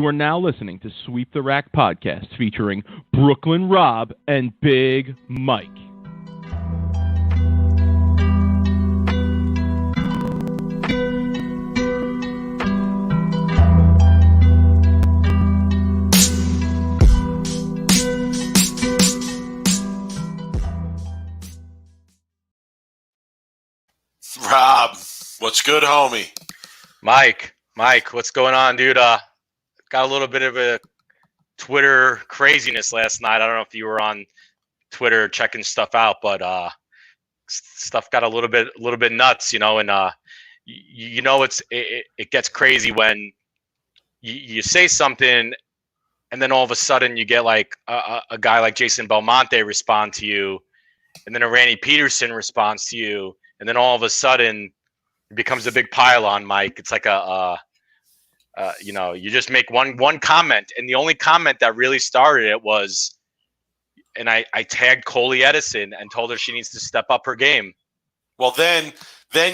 You are now listening to Sweep the Rack podcast featuring Brooklyn Rob and Big Mike. Rob, what's good, homie? Mike, what's going on, dude? Got a little bit of a Twitter craziness last night. I don't know if you were on Twitter checking stuff out, but stuff got a little bit nuts, you know. And it gets crazy when you say something, and then all of a sudden you get like a guy like Jason Belmonte respond to you, and then a Randy Peterson responds to you, and then all of a sudden it becomes a big pile-on, Mike. It's like you just make one comment, and the only comment that really started it was, and I tagged Coley Edison and told her she needs to step up her game. Well, then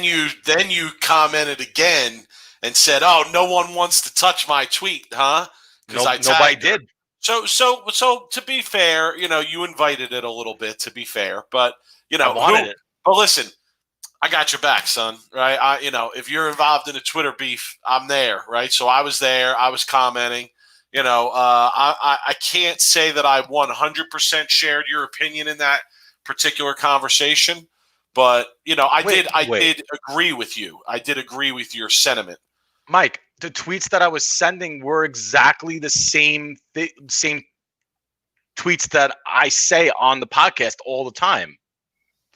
you commented again and said, "Oh, no one wants to touch my tweet, huh?" Because nobody did. So to be fair, you invited it a little bit. To be fair, but I wanted it. But listen, I got your back, son. Right? If you're involved in a Twitter beef, I'm there. Right? So I was there. I was commenting. I can't say that I 100% shared your opinion in that particular conversation, but I did agree with you. I did agree with your sentiment, Mike. The tweets that I was sending were exactly the same tweets that I say on the podcast all the time.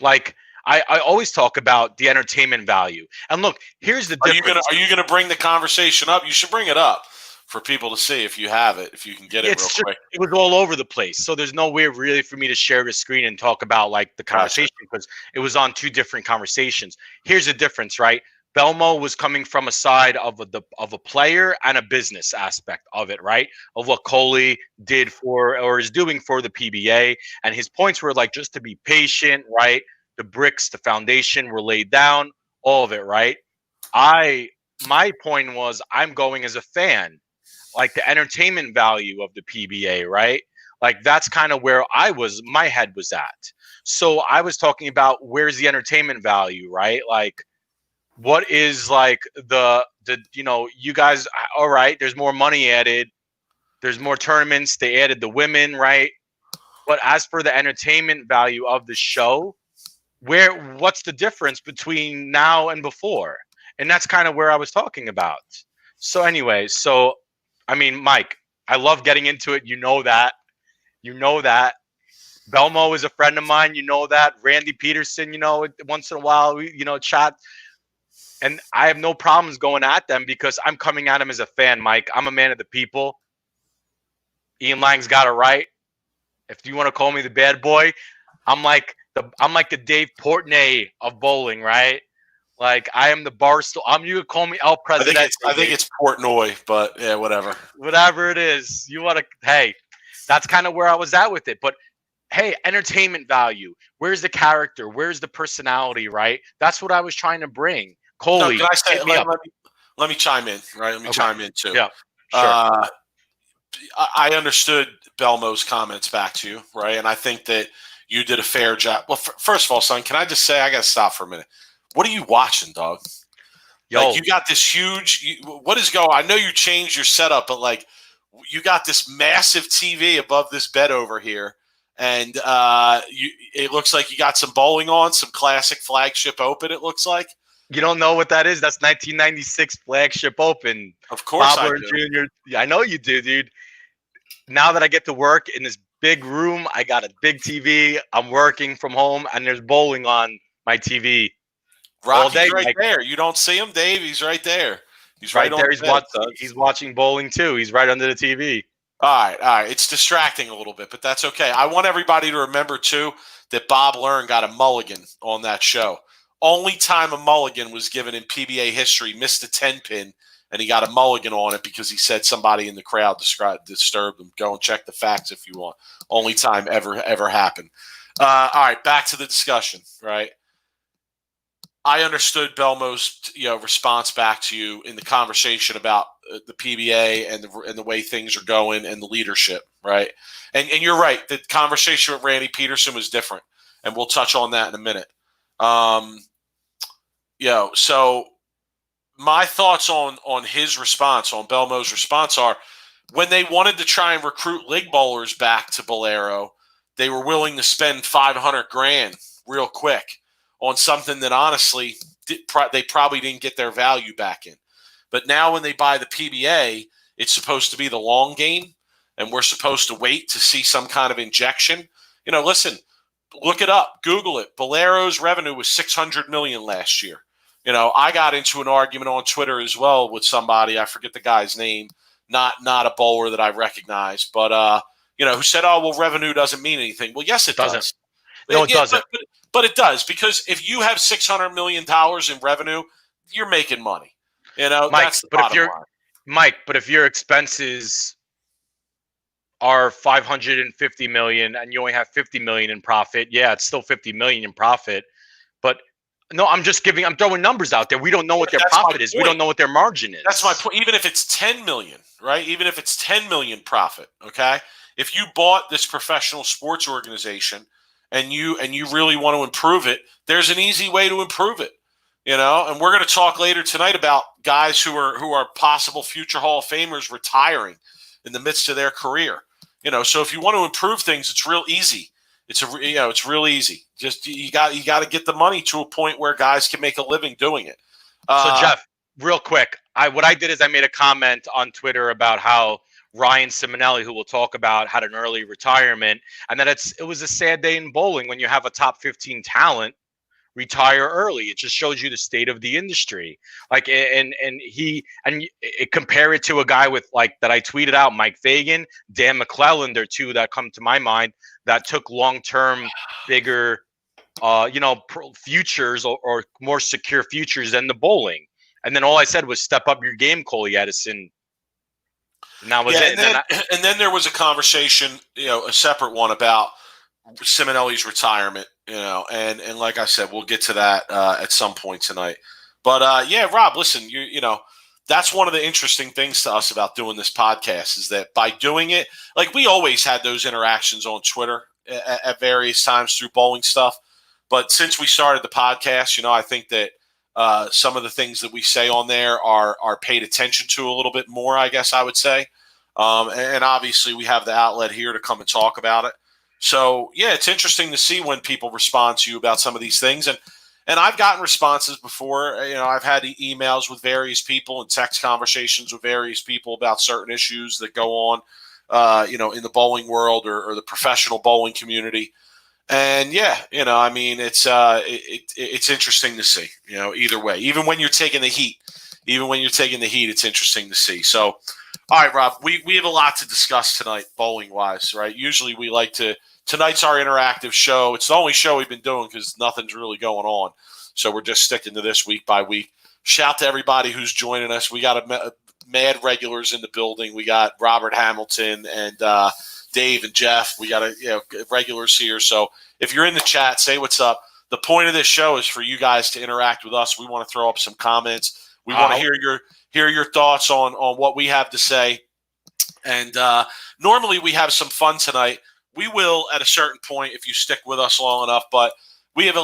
Like, I always talk about the entertainment value. And look, here's the difference. Are you gonna bring the conversation up? You should bring it up for people to see if you have it, if you can get it real quick. It was all over the place. So there's no way really for me to share the screen and talk about like the conversation because it was on two different conversations. Here's the difference, right? Belmo was coming from a side of a player and a business aspect of it, right? Of what Coley did for or is doing for the PBA. And his points were like just to be patient, right? The bricks, the foundation were laid down, all of it, right? My point was I'm going as a fan, like the entertainment value of the PBA, right? Like that's kind of where my head was at. So I was talking about where's the entertainment value, right? Like what is like the you guys, all right, there's more money added. There's more tournaments. They added the women, right? But as for the entertainment value of the show, what's the difference between now and before? And that's kind of where I was talking about. So anyway, I mean, Mike, I love getting into it. You know that. Belmo is a friend of mine. You know that. Randy Peterson, once in a while, we, chat. And I have no problems going at them because I'm coming at him as a fan, Mike. I'm a man of the people. Ian Lang's got it right. If you want to call me the bad boy, I'm like the Dave Portnoy of bowling, right? Like I am the Barstool. You could call me El Presidente. I think it's Portnoy, but yeah, whatever. Whatever it is, hey, that's kind of where I was at with it. But hey, entertainment value. Where's the character? Where's the personality, right? That's what I was trying to bring. Coley, can I say, let me chime in, right? Let me chime in too. Yeah, sure. I understood Belmo's comments back to you, right? And I think that you did a fair job. Well, first of all, son, can I just say, I got to stop for a minute. What are you watching, dog? Yo. Like, you got this huge, what is going on? I know you changed your setup, but like you got this massive TV above this bed over here. And it looks like you got some bowling on, some classic Flagship Open, it looks like. You don't know what that is? That's 1996 Flagship Open. Of course Bobber Jr. I know you do, dude. Now that I get to work in this big room, I got a big TV. I'm working from home, and there's bowling on my TV. Rocky's right there. You don't see him, Dave? He's right there. He's right there. He's watching bowling, too. He's right under the TV. All right. It's distracting a little bit, but that's okay. I want everybody to remember, too, that Bob Learn got a mulligan on that show. Only time a mulligan was given in PBA history, missed a 10-pin, and he got a mulligan on it because he said somebody in the crowd disturbed him. Go and check the facts if you want. Only time ever happened. All right, back to the discussion, right? I understood Belmo's response back to you in the conversation about the PBA and the way things are going and the leadership, right? And you're right. The conversation with Randy Peterson was different, and we'll touch on that in a minute. So my thoughts on his response, on Belmo's response, are when they wanted to try and recruit league bowlers back to Bolero, they were willing to spend $500,000 real quick on something that honestly they probably didn't get their value back in. But now when they buy the PBA, it's supposed to be the long game, and we're supposed to wait to see some kind of injection. Listen, look it up, Google it. Bolero's revenue was $600 million last year. I got into an argument on Twitter as well with somebody, I forget the guy's name, not a bowler that I recognize, but who said, "Oh, well, revenue doesn't mean anything." Well, yes, it does. No, it doesn't. But it does, because if you have $600 million in revenue, you're making money. Mike, that's the bottom line. Mike, but if your expenses are $550 million and you only have $50 million in profit, yeah, it's still $50 million in profit. But no, I'm throwing numbers out there. We don't know what their profit is. We don't know what their margin is. That's my point. Even if it's 10 million, right? Even if it's 10 million profit, okay? If you bought this professional sports organization and you really want to improve it, there's an easy way to improve it. And we're going to talk later tonight about guys who are possible future Hall of Famers retiring in the midst of their career. So if you want to improve things, it's real easy. It's real easy. Just you got to get the money to a point where guys can make a living doing it. So Jeff, real quick, what I did is I made a comment on Twitter about how Ryan Simonelli, who we'll talk about, had an early retirement, and that it was a sad day in bowling when you have a top 15 talent retire early. It just shows you the state of the industry. Like, and compare it to a guy with, like, that I tweeted out, Mike Fagan, Dan McClellan. They're two that come to my mind that took long-term, bigger, futures or more secure futures than the bowling. And then all I said was step up your game, Coley Edison. And that was it. And then there was a conversation, a separate one about Simonelli's retirement, and like I said, we'll get to that at some point tonight. But Rob, listen, that's one of the interesting things to us about doing this podcast is that by doing it, like, we always had those interactions on Twitter at various times through bowling stuff. But since we started the podcast, I think that some of the things that we say on there are paid attention to a little bit more, I guess I would say. And obviously we have the outlet here to come and talk about it. So, yeah, it's interesting to see when people respond to you about some of these things. And I've gotten responses before. I've had emails with various people and text conversations with various people about certain issues that go on, in the bowling world or the professional bowling community. And, it's interesting to see, either way. Even when you're taking the heat, it's interesting to see. So, all right, Rob, we have a lot to discuss tonight, bowling-wise, right? Usually we like to – tonight's our interactive show. It's the only show we've been doing because nothing's really going on. So we're just sticking to this week by week. Shout to everybody who's joining us. We got mad regulars in the building. We got Robert Hamilton and Dave and Jeff. We got regulars here. So if you're in the chat, say what's up. The point of this show is for you guys to interact with us. We want to throw up some comments. We want to hear your thoughts on what we have to say. And normally we have some fun tonight. We will at a certain point if you stick with us long enough, but we have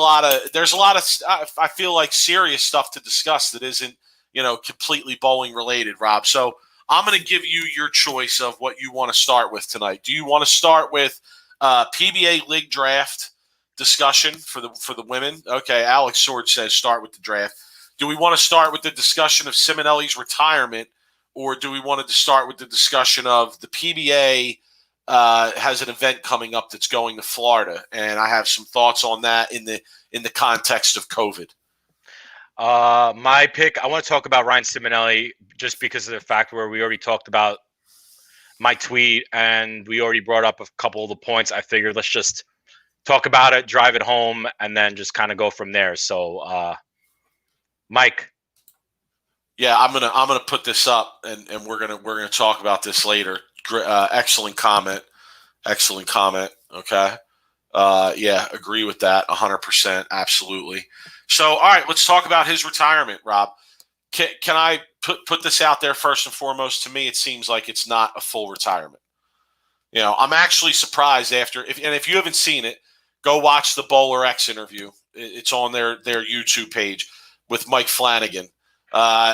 there's a lot of, I feel like, serious stuff to discuss that isn't, completely bowling related, Rob. So I'm going to give you your choice of what you want to start with tonight. Do you want to start with PBA League Draft discussion for the women? Okay, Alex Sword says start with the draft. Do we want to start with the discussion of Simonelli's retirement, or do we want to start with the discussion of the PBA has an event coming up that's going to Florida, and I have some thoughts on that in the context of COVID? My pick, I want to talk about Ryan Simonelli just because of the fact where we already talked about my tweet and we already brought up a couple of the points. I figured let's just talk about it, drive it home, and then just kind of go from there. So, Mike. Yeah, I'm gonna put this up, and we're gonna talk about this later. Excellent comment. Okay. Agree with that 100%. Absolutely. So, all right, let's talk about his retirement, Rob. can I put this out there first and foremost? To me, it seems like it's not a full retirement. I'm actually surprised if you haven't seen it, go watch the Bowler X interview. It's on their YouTube page with Mike Flanagan,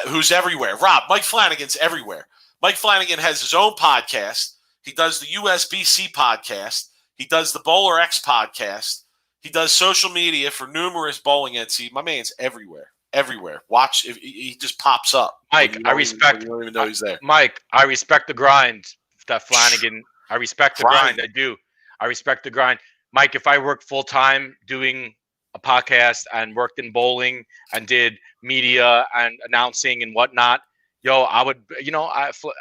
who's everywhere. Rob, Mike Flanagan's everywhere. Mike Flanagan has his own podcast. He does the USBC podcast. He does the Bowler X podcast. He does social media for numerous bowling entities. My man's everywhere. Everywhere. Watch. He just pops up. Mike, you don't even know he's there. Mike, I respect the grind that Flanagan. I respect the grind. I do. I respect the grind. Mike, if I worked full time doing a podcast and worked in bowling and did media and announcing and whatnot, I would,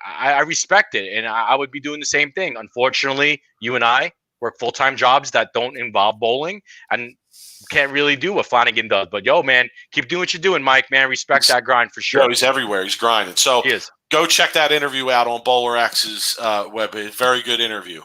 I respect it, and I would be doing the same thing. Unfortunately, you and I work full time jobs that don't involve bowling and can't really do what Flanagan does. But man, keep doing what you're doing, Mike. Man, respect that grind for sure. He's everywhere. He's grinding. So he is. Go check that interview out on Bowler X's web. Very good interview.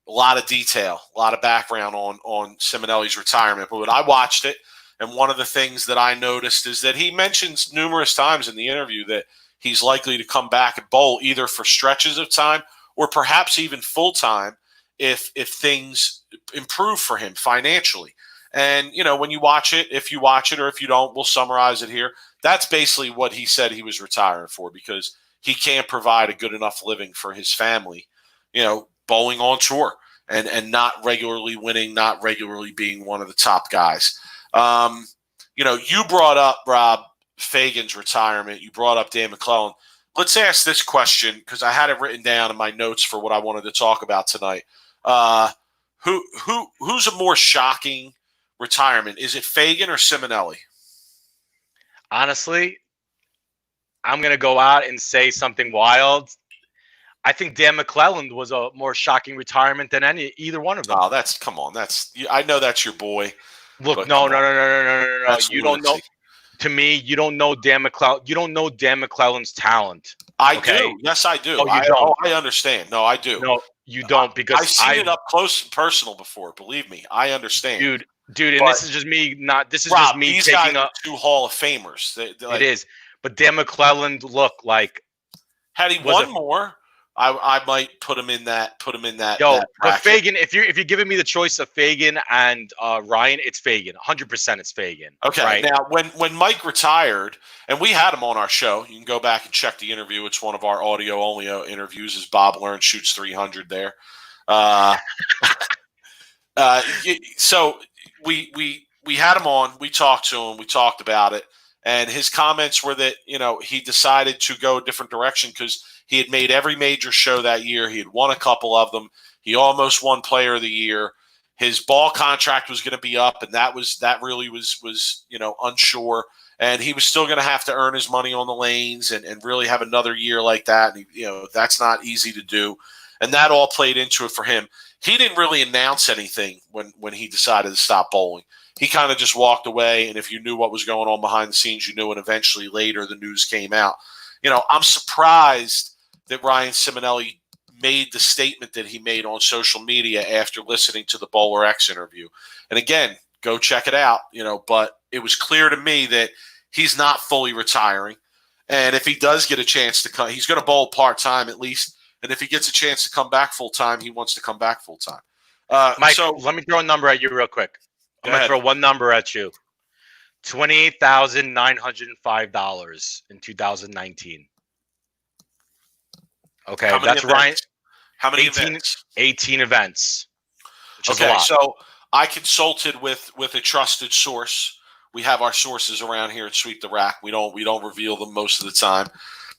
A lot of detail, a lot of background on Simonelli's retirement. But when I watched it, and one of the things that I noticed is that he mentions numerous times in the interview that he's likely to come back and bowl either for stretches of time or perhaps even full time if things improve for him financially. And, when you watch it, if you watch it or if you don't, we'll summarize it here. That's basically what he said he was retiring for, because he can't provide a good enough living for his family, bowling on tour and not regularly winning, not regularly being one of the top guys. You brought up, Rob, Fagan's retirement. You brought up Dan McClellan. Let's ask this question, because I had it written down in my notes for what I wanted to talk about tonight. Who's a more shocking retirement? Is it Fagan or Simonelli? Honestly, I'm going to go out and say something wild. I think Dan McClelland was a more shocking retirement than either one of them. Oh, come on. I know that's your boy. Look, no. You don't know. To me, you don't know Dan McClelland. You don't know Dan McClelland's talent. I do. Yes, I do. Oh, you don't. I understand. No, I do. No, you don't, because I've seen it up close and personal before. Believe me, I understand. Dude, and this is just me. This is Rob, just me these taking guys are two Hall of Famers. It is, but Dan McClelland, look, like, had he won more, I might put him in that. That but Fagan, if you're giving me the choice of Fagan and Ryan, it's Fagan. 100%, it's Fagan. Okay. Right? Now, when Mike retired, and we had him on our show, you can go back and check the interview. It's one of our audio only interviews. As Bob Learn shoots 300 there. So we had him on. We talked to him. We talked about it, and his comments were that he decided to go a different direction because he had made every major show that year. He had won a couple of them. He almost won Player of the Year. His ball contract was going to be up, and that really was unsure. And he was still going to have to earn his money on the lanes and really have another year like that. And that's not easy to do. And that all played into it for him. He didn't really announce anything when he decided to stop bowling. He kind of just walked away, and if you knew what was going on behind the scenes, you knew it. Eventually, later, the news came out. I'm surprised that Ryan Simonelli made the statement that he made on social media after listening to the Bowler X interview. And again, go check it out, but it was clear to me that he's not fully retiring. And if he does get a chance to come, he's going to bowl part-time at least. And if he gets a chance to come back full-time, he wants to come back full-time. Mike, so let me throw a number at you real quick. I'm going to throw one number at you. $28,905 in 2019. Okay, that's events? Ryan. How many events? 18 events. Okay, so I consulted with a trusted source. We have our sources around here at Sweep the Rack. We don't reveal them most of the time.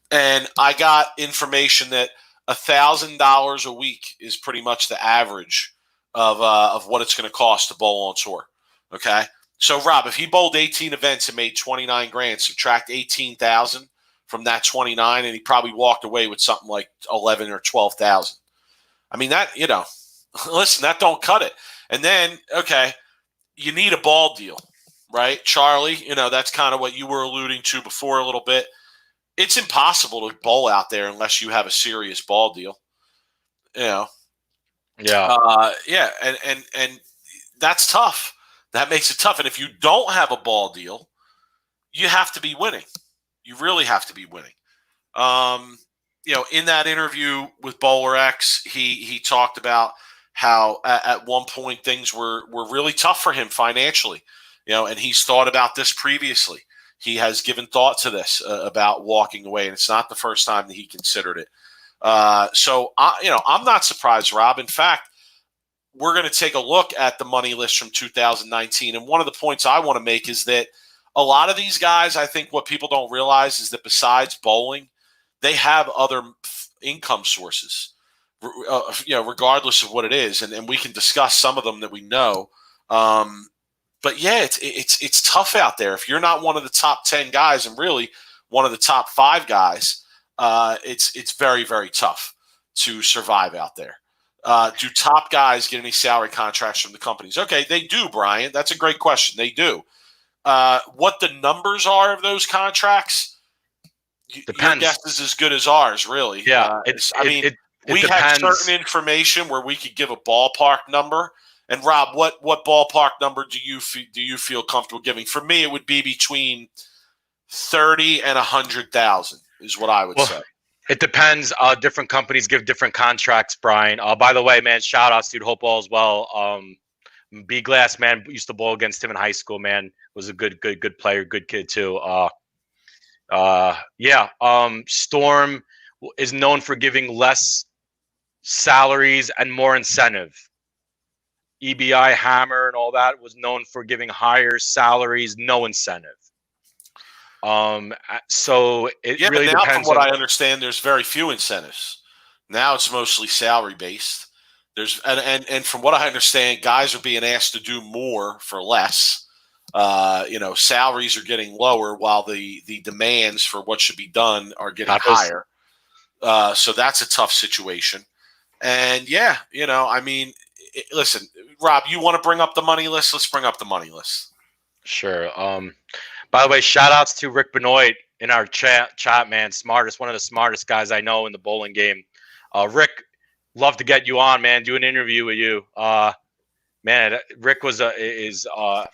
And I got information that $1,000 a week is pretty much the average of what it's going to cost to bowl on tour. Okay, so Rob, if he bowled 18 events and made 29 grand, subtract 18,000 from that 29, and he probably walked away with something like 11 or 12,000. I mean, that, listen, that don't cut it. And then, okay, you need a ball deal, right? Charlie, that's kind of what you were alluding to before a little bit. It's impossible to bowl out there unless you have a serious ball deal. Yeah. Yeah. And that's tough. That makes it tough. And if you don't have a ball deal, you have to be winning. You really have to be winning. In that interview with Bowler X, he talked about how at one point things were really tough for him financially, and he's thought about this previously. He has given thought to this about walking away, and it's not the first time that he considered it. I'm not surprised, Rob. In fact, we're going to take a look at the money list from 2019. And one of the points I want to make is that a lot of these guys, I think what people don't realize is that besides bowling, they have other income sources, regardless of what it is. And we can discuss some of them that we know. But yeah, it's tough out there. If you're not one of the top 10 guys and really one of the top 5 guys, it's very, very tough to survive out there. Do top guys get any salary contracts from the companies? Okay, they do, Brian. That's a great question. They do. What the numbers are of those contracts, your guess is as good as ours, really. Yeah, we have certain information where we could give a ballpark number. And Rob, what ballpark number do you feel comfortable giving? For me, it would be between 30 and 100,000 is what I would say. It depends. Different companies give different contracts, Brian. By the way, man, shout outs to Hope Ball as well. B Glass, man, used to bowl against him in high school, man. Was a good player, good kid too. Storm is known for giving less salaries and more incentive. EBI Hammer and all that was known for giving higher salaries, no incentive. So it really depends. From what I understand, there's very few incentives. Now it's mostly salary based. And from what I understand, guys are being asked to do more for less. Salaries are getting lower while the demands for what should be done are getting higher. So that's a tough situation. And listen, Rob, you want to bring up the money list? Let's bring up the money list. Sure. By the way, shout outs to Rick Benoit in our chat, man. One of the smartest guys I know in the bowling game. Rick, love to get you on, man. Do an interview with you. Man, Rick is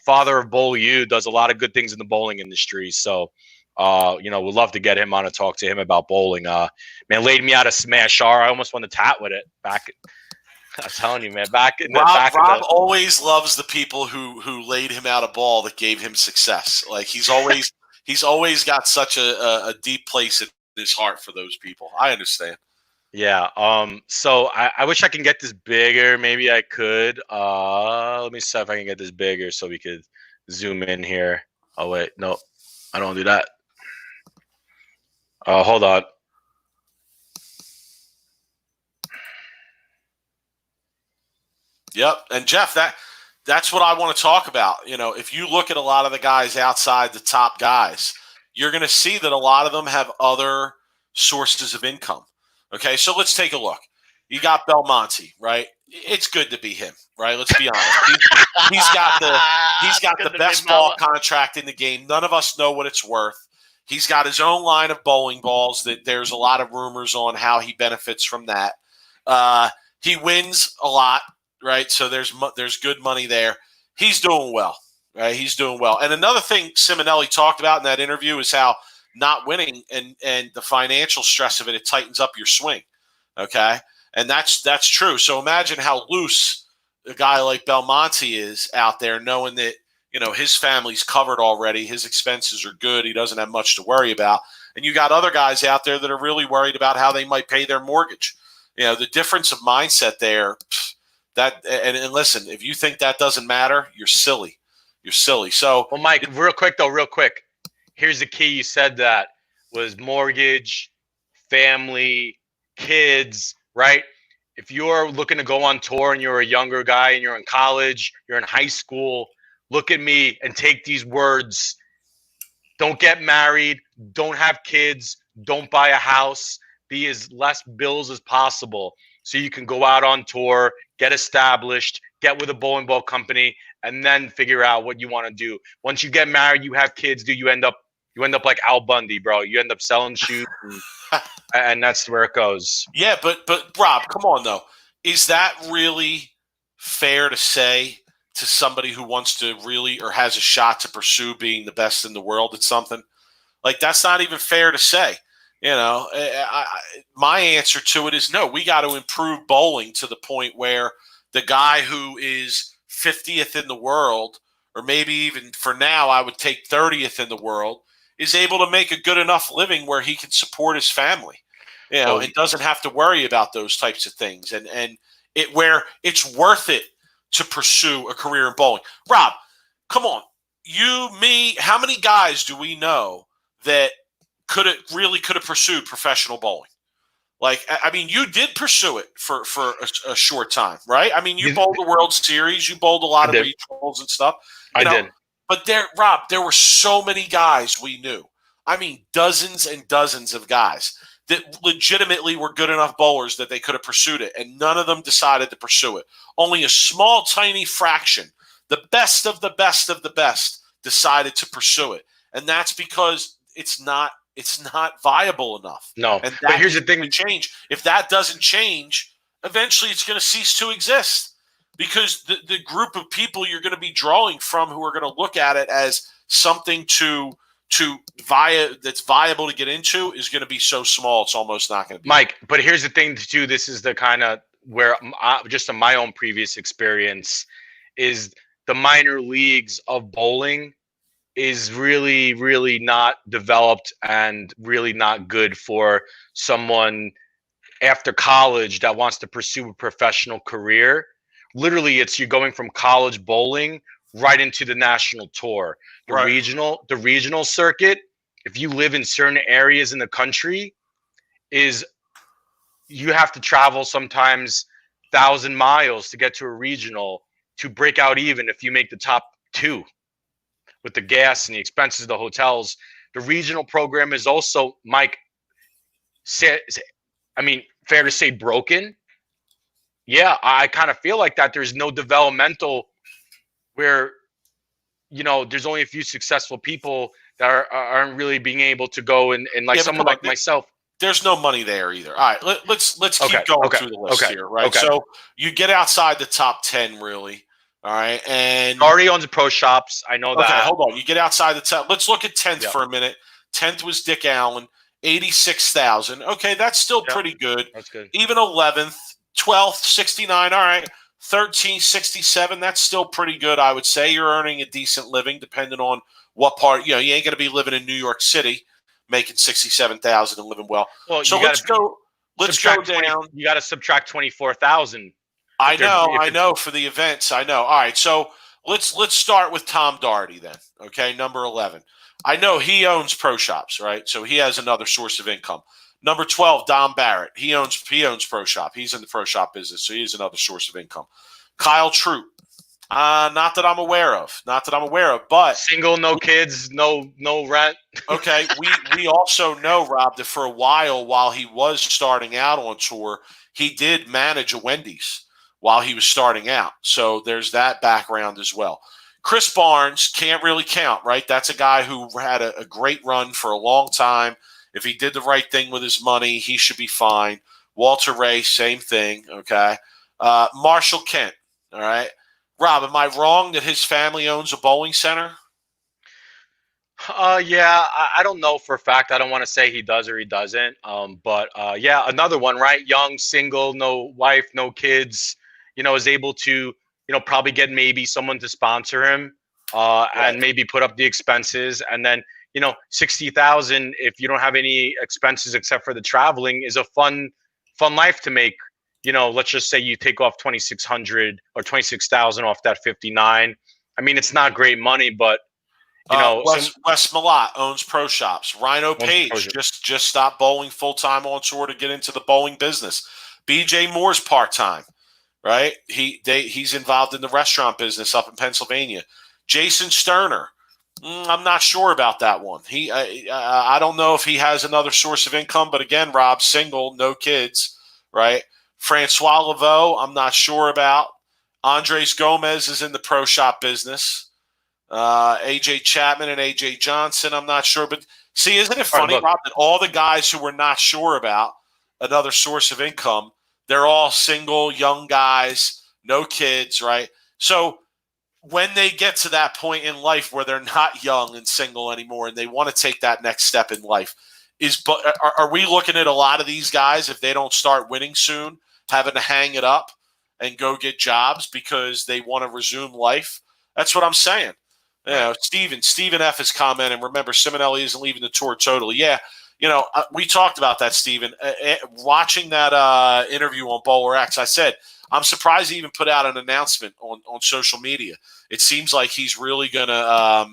father of Bowl U, does a lot of good things in the bowling industry. So, we'd love to get him on and talk to him about bowling. Man, laid me out a smash R. I almost won the tat with it back. I'm telling you, man. Rob always loves the people who laid him out a ball that gave him success. Like he's always got such a deep place in his heart for those people. I understand. Yeah. So I wish I can get this bigger. Maybe I could. Let me see if I can get this bigger so we could zoom in here. Oh wait, no, I don't do that. Hold on. Yep. And Jeff, that's what I want to talk about. If you look at a lot of the guys outside the top guys, you're going to see that a lot of them have other sources of income. Okay, so let's take a look. You got Belmonte, right? It's good to be him, right? Let's be honest. He's got the best ball contract in the game. None of us know what it's worth. He's got his own line of bowling balls that there's a lot of rumors on how he benefits from that. He wins a lot. Right, so there's good money there. He's doing well, right? He's doing well. And another thing Simonelli talked about in that interview is how not winning and the financial stress of it tightens up your swing, okay? And that's true. So imagine how loose a guy like Belmonte is out there knowing that, his family's covered already. His expenses are good. He doesn't have much to worry about. And you got other guys out there that are really worried about how they might pay their mortgage. The difference of mindset there – and listen, if you think that doesn't matter, you're silly. You're silly. So, well, Mike, real quick. Here's the key. You said that was mortgage, family, kids, right? If you're looking to go on tour and you're a younger guy and you're in college, you're in high school, look at me and take these words. Don't get married. Don't have kids. Don't buy a house. Be as less bills as possible so you can go out on tour, get established, get with a bowling ball company, and then figure out what you want to do. Once you get married, you have kids, you end up like Al Bundy, bro. You end up selling shoes, and that's where it goes. Yeah, but Rob, come on though. Is that really fair to say to somebody who wants to really or has a shot to pursue being the best in the world at something? Like, that's not even fair to say. My answer to it is no. We got to improve bowling to the point where the guy who is 50th in the world, or maybe even for now, I would take 30th in the world, is able to make a good enough living where he can support his family. And doesn't have to worry about those types of things, and where it's worth it to pursue a career in bowling. Rob, come on, you, me, how many guys do we know that could have pursued professional bowling? Like, I mean, you did pursue it for a short time, right? I mean, you bowled the World Series, you bowled a lot of regionals and stuff. I did. But Rob, there were so many guys we knew. I mean, dozens and dozens of guys that legitimately were good enough bowlers that they could have pursued it, and none of them decided to pursue it. Only a small, tiny fraction, the best of the best of the best, decided to pursue it. And that's because it's not viable enough. No, and but here's the thing: to change. If that doesn't change, eventually it's going to cease to exist, because the group of people you're going to be drawing from who are going to look at it as something that's viable to get into is going to be so small it's almost not going to be. Mike, but here's the thing too. This is the kind of where just in my own previous experience is the minor leagues of bowling is really, really not developed and really not good for someone after college that wants to pursue a professional career. Literally, you're going from college bowling right into the national tour. The regional circuit, if you live in certain areas in the country, is you have to travel sometimes 1,000 miles to get to a regional to break out even if you make the top 2. With the gas and the expenses of the hotels. The regional program is also, Mike, fair to say broken. Yeah, I kind of feel like that. There's no developmental where, there's only a few successful people that aren't really being able to go and someone like myself. There's no money there either. All right, let's keep going through the list here, right? Okay. So you get outside the top 10, really. All right, and already owns pro shops. I know that. Okay, hold on. You get outside the top. Let's look at 10th for a minute. 10th was Dick Allen, 86,000. Okay, that's still pretty good. That's good. Even 11th, 12th, 69. All right, 13th, 67. That's still pretty good, I would say. You're earning a decent living, depending on what part. You ain't going to be living in New York City, making 67,000 and living well. So let's go. Let's go down. You got to subtract 24,000. I know for the events. I know. All right, so let's start with Tom Doherty then. Okay, number 11. I know he owns pro shops, right? So he has another source of income. Number 12, Don Barrett. He owns pro shop. He's in the pro shop business, so he's another source of income. Kyle Troop. Not that I'm aware of. But single, no kids, no rent. Okay, we also know, Rob, that for a while he was starting out on tour, he did manage a Wendy's while he was starting out. So there's that background as well. Chris Barnes can't really count, right? That's a guy who had a great run for a long time. If he did the right thing with his money, he should be fine. Walter Ray, same thing, okay? Marshall Kent, all right? Rob, am I wrong that his family owns a bowling center? Yeah, I don't know for a fact. I don't want to say he does or he doesn't. But yeah, another one, right? Young, single, no wife, no kids, is able to, probably get maybe someone to sponsor him and maybe put up the expenses. And then, 60,000, if you don't have any expenses except for the traveling, is a fun life to make. Let's just say you take off 2,600 or 26,000 off that 59. I mean, it's not great money, but Wes Malott owns pro shops. Rhino Page just stopped bowling full time on tour to get into the bowling business. BJ Moore's part time, right? He's involved in the restaurant business up in Pennsylvania. Jason Sterner, I'm not sure about that one. I don't know if he has another source of income, but again, Rob, single, no kids, right? Francois Laveau, I'm not sure about. Andres Gomez is in the pro shop business. AJ Chapman and AJ Johnson, I'm not sure. But see, isn't it funny, Rob, that all the guys who we're not sure about another source of income, they're all single, young guys, no kids, right? So when they get to that point in life where they're not young and single anymore and they want to take that next step in life, are we looking at a lot of these guys, if they don't start winning soon, having to hang it up and go get jobs because they want to resume life? That's what I'm saying. You know, Stephen F is commenting, remember, Simonelli isn't leaving the tour totally. Yeah, you know, we talked about that, Stephen. Watching that interview on Bowler X, I said, I'm surprised he even put out an announcement on social media. It seems like he's really gonna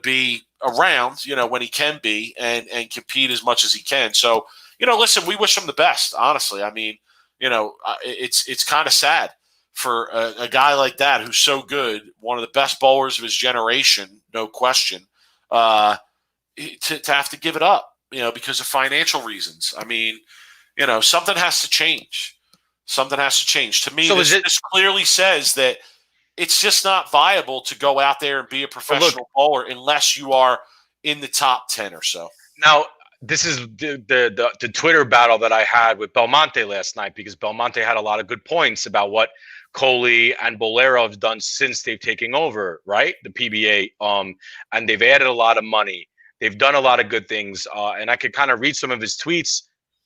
be around, you know, when he can be and compete as much as he can. So, you know, listen, we wish him the best. Honestly, I mean, you know, it's kind of sad for a guy like that who's so good, one of the best bowlers of his generation, no question, to have to give it up, you know, because of financial reasons. I mean, you know, something has to change. Something has to change. To me, so this clearly says that it's just not viable to go out there and be a professional bowler unless you are in the top 10 or so. Now, this is the Twitter battle that I had with Belmonte last night, because Belmonte had a lot of good points about what Coley and Bolero have done since they've taken over, right? The PBA. And they've added a lot of money. They've done a lot of good things. And I could kind of read some of his tweets.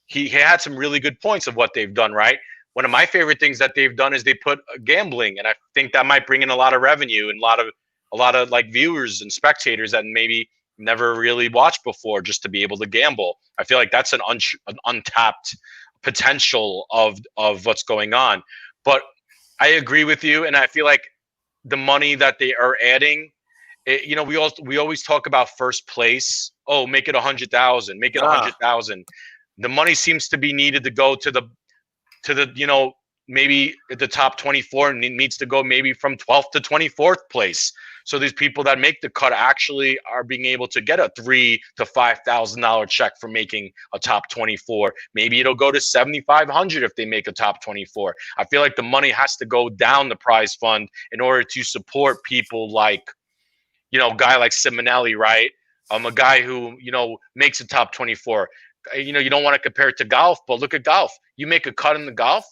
He had some really good points of what they've done, right? One of my favorite things that they've done is they put gambling, and I think that might bring in a lot of revenue and a lot of like viewers and spectators that maybe never really watched before, just to be able to gamble. I feel like that's an untapped potential of what's going on. But I agree with you, and I feel like the money that they are adding, you know, we always talk about first place. Oh, make it 100,000, make it 100,000. The money seems to be needed to go to the you know, maybe at the top 24, and it needs to go maybe from 12th to 24th place. So these people that make the cut actually are being able to get a $3,000 to $5,000 check for making a top 24. Maybe it'll go to $7,500 if they make a top 24. I feel like the money has to go down the prize fund in order to support people like, you know, a guy like Simonelli, right? A guy who, you know, makes a top 24. You know, you don't want to compare it to golf, but look at golf. You make a cut in the golf,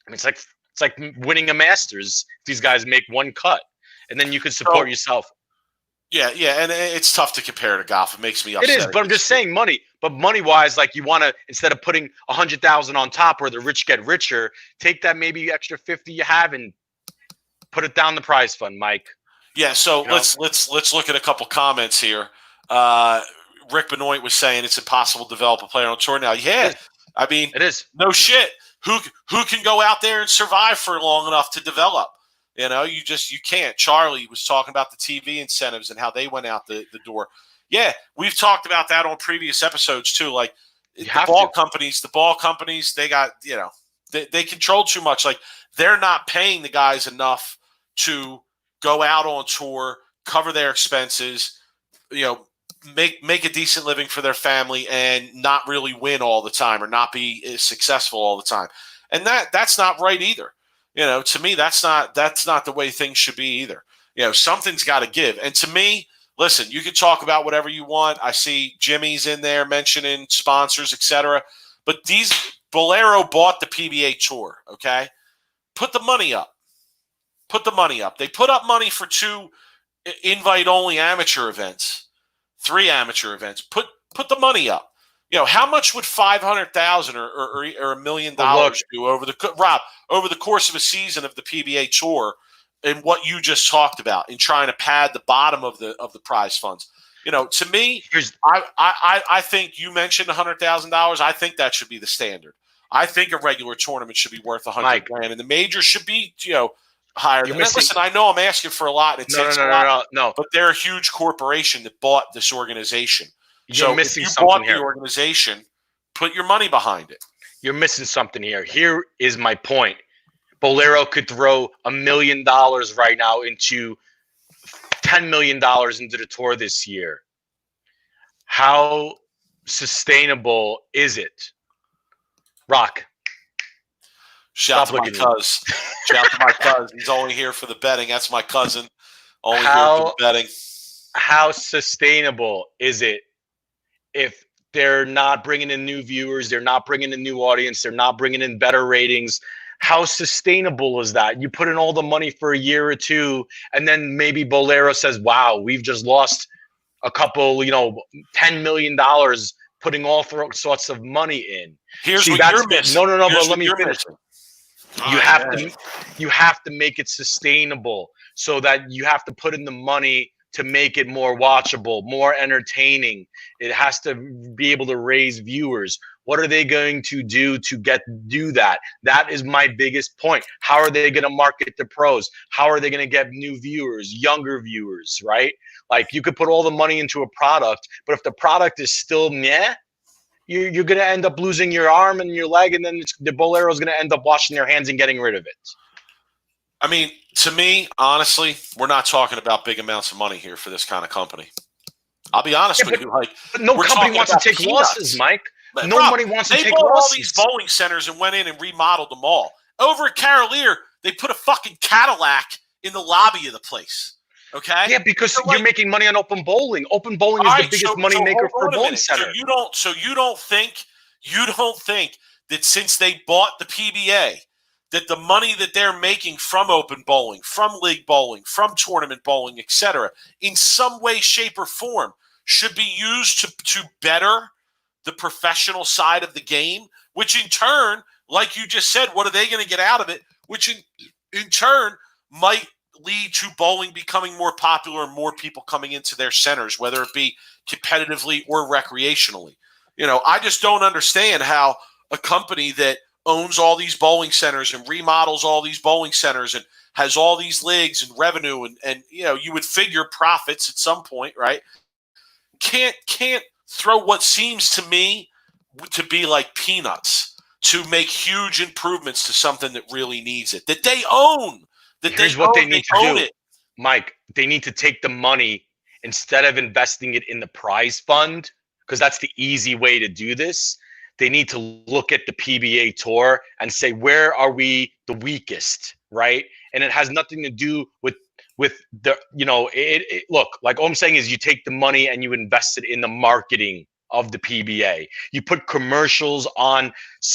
I mean, it's like winning a Masters. These guys make one cut, and then you can support yourself. Yeah, and it's tough to compare to golf. It makes me upset. It is, but I'm just saying money. But money-wise, like, you want to, instead of putting 100,000 on top where the rich get richer, take that maybe extra 50 you have and put it down the prize fund, Mike. Yeah, so let's look at a couple comments here. Rick Benoit was saying it's impossible to develop a player on tour now. Yeah, I mean, it is. No shit. Who can go out there and survive for long enough to develop? You know, you can't. Charlie was talking about the TV incentives and how they went out the door. Yeah, we've talked about that on previous episodes too. Like the ball companies, they got, you know, they control too much. Like, they're not paying the guys enough to go out on tour, cover their expenses, you know, make a decent living for their family and not really win all the time or not be successful all the time. And that's not right either. You know, to me, that's not the way things should be either. You know, something's got to give. And to me, listen, you can talk about whatever you want. I see Jimmy's in there mentioning sponsors, etc. But Bolero bought the PBA Tour, okay? Put the money up. They put up money for 2 invite-only amateur events. 3 amateur events. Put the money up. You know, how much would $500,000 or $1 million do over the course of a season of the PBA Tour, and what you just talked about in trying to pad the bottom of the prize funds? You know, to me, I think you mentioned $100,000. I think that should be the standard. I think a regular tournament should be worth $100,000, and the major should be, you know, higher. Listen, I know I'm asking for a lot. It takes a lot, but they're a huge corporation that bought this organization. You're missing if you something bought here. The organization, put your money behind it. You're missing something here. Here is my point. Bolero could throw $1 million right now into $10 million into the tour this year. How sustainable is it? Rock. Shout out to my cousin. He's only here for the betting. That's my cousin. Only here for the betting. How sustainable is it if they're not bringing in new viewers, they're not bringing in new audience, they're not bringing in better ratings? How sustainable is that? You put in all the money for a year or two, and then maybe Bolero says, wow, we've just lost a couple, $10 million putting all sorts of money in. Here's what you're missing. No, Here's but let me finish. You have to make it sustainable, so that you have to put in the money to make it more watchable, more entertaining. It has to be able to raise viewers. What are they going to do to do that? That is my biggest point. How are they going to market the pros? How are they going to get new viewers, younger viewers, right? Like, you could put all the money into a product, but if the product is still meh, you're going to end up losing your arm and your leg, and then the Bolero is going to end up washing their hands and getting rid of it. I mean, to me, honestly, we're not talking about big amounts of money here for this kind of company. I'll be honest with you. Like, but no company wants to take losses, Mike. Nobody wants to take losses. They bought all these bowling centers and went in and remodeled them all. Over at Carolier, they put a fucking Cadillac in the lobby of the place. Okay? Yeah, because you're making money on open bowling. Open bowling is the biggest money maker for a bowling center. So you don't think that since they bought the PBA, that the money that they're making from open bowling, from league bowling, from tournament bowling, etc., in some way, shape, or form should be used to better the professional side of the game, which in turn, like you just said, what are they going to get out of it? Which in turn might lead to bowling becoming more popular and more people coming into their centers, whether it be competitively or recreationally. I just don't understand how a company that owns all these bowling centers and remodels all these bowling centers and has all these leagues and revenue and you would figure profits at some point, right? Can't throw what seems to me to be like peanuts to make huge improvements to something that really needs it, that they own. Here's what they need to do, Mike. They need to take the money, instead of investing it in the prize fund, because that's the easy way to do this. They need to look at the PBA tour and say, where are we the weakest, right? And it has nothing to do with the, look, like all I'm saying is you take the money and you invest it in the marketing of the PBA. You put commercials on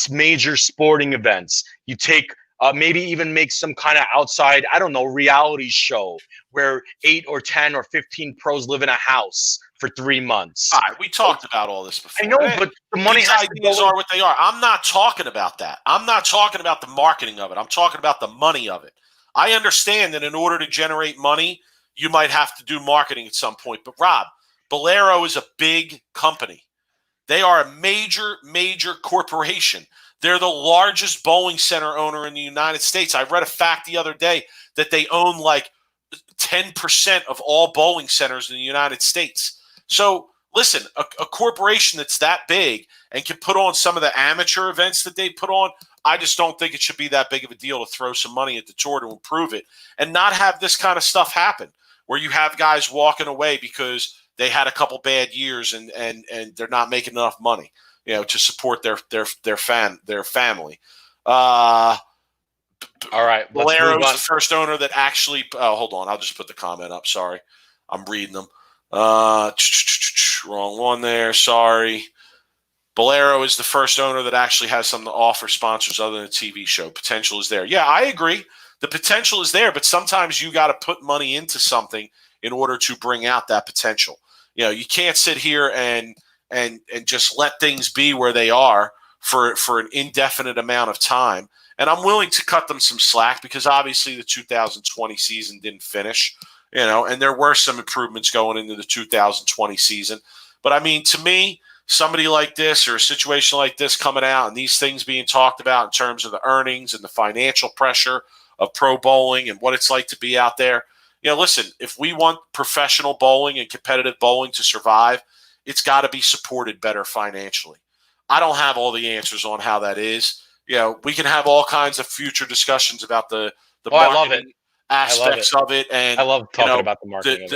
major sporting events. You take, maybe even make some kind of outside, reality show where 8 or 10 or 15 pros live in a house for 3 months. All right, we talked about all this before. I know, but the money ideas are what they are. I'm not talking about that. I'm not talking about the marketing of it. I'm talking about the money of it. I understand that in order to generate money, you might have to do marketing at some point. But Rob, Bolero is a big company. They are a major, major corporation. They're the largest bowling center owner in the United States. I read a fact the other day that they own like 10% of all bowling centers in the United States. So listen, a corporation that's that big and can put on some of the amateur events that they put on, I just don't think it should be that big of a deal to throw some money at the tour to improve it and not have this kind of stuff happen where you have guys walking away because they had a couple bad years and they're not making enough money, to support their family. All right. Bolero's the first owner that actually. Hold on, I'll just put the comment up. Sorry, I'm reading them. Wrong one there. Sorry. Bolero is the first owner that actually has something to offer sponsors other than a TV show. Potential is there. Yeah, I agree. The potential is there, but sometimes you got to put money into something in order to bring out that potential. You can't sit here and just let things be where they are for an indefinite amount of time. And I'm willing to cut them some slack because obviously the 2020 season didn't finish, and there were some improvements going into the 2020 season. But I mean, to me, somebody like this or a situation like this coming out and these things being talked about in terms of the earnings and the financial pressure of pro bowling and what it's like to be out there. Listen, if we want professional bowling and competitive bowling to survive, it's got to be supported better financially. I don't have all the answers on how that is. We can have all kinds of future discussions about the marketing aspects of it. And I love talking about the marketing